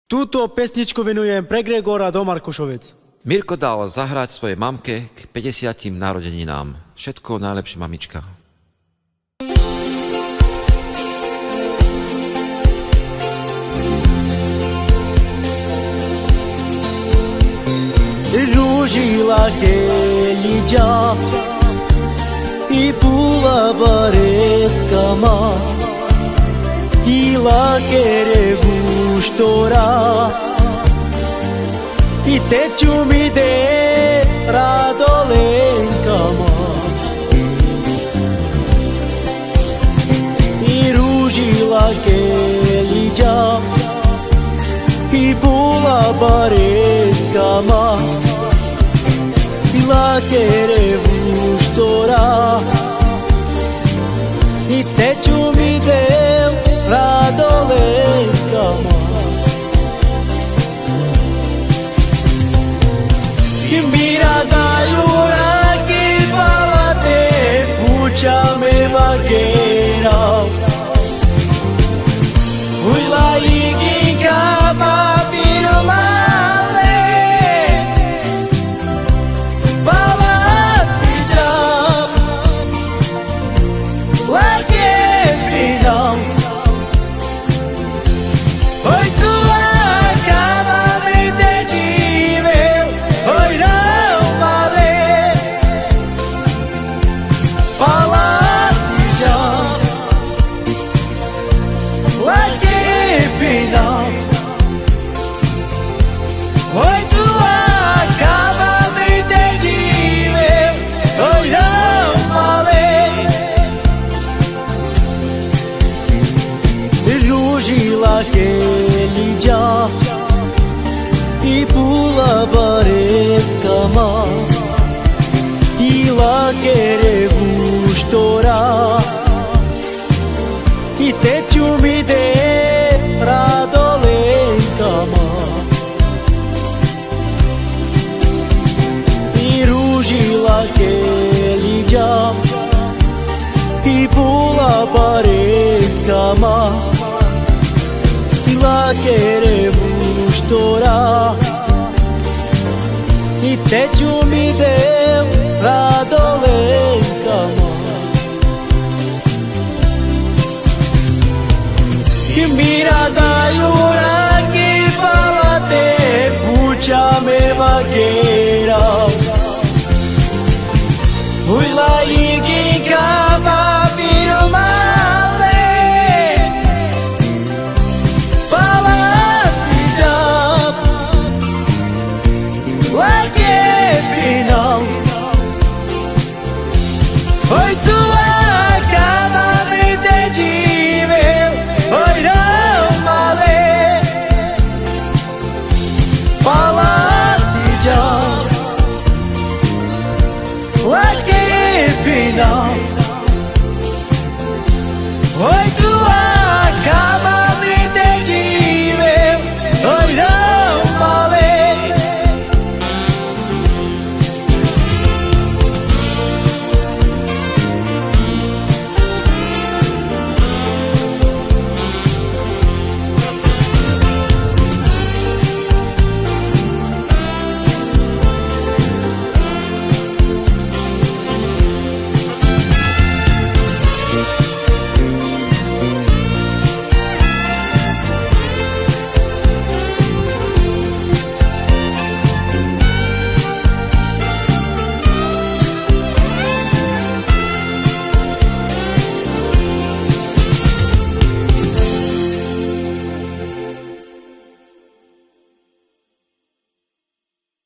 Túto pesničku venujem pre Gregora do Markušovec. Mirko dal zahrať svojej mamke k 50. narodeninám. Všetko najlepšie, mamička. Ružila Heliđa i pula bareskama i lakere guštora i teću mi de radolenkama i ružila Heliđa i pula bareskama i lakere guštora i teću mi de radolenkama i mira daju raki balate puća me vagera ujla igi kama firmale balati jam lake pinam oj tu akama me te jive oj ramale balati jam lake pinam oj tu akama me te jive oj ramale ružila Heliđa i pula bareskama i lakere guštora i teću mi de radolenkama i ružila Heliđa i pula bareskama i lakere guštora i teću mi de radolenkama i mira da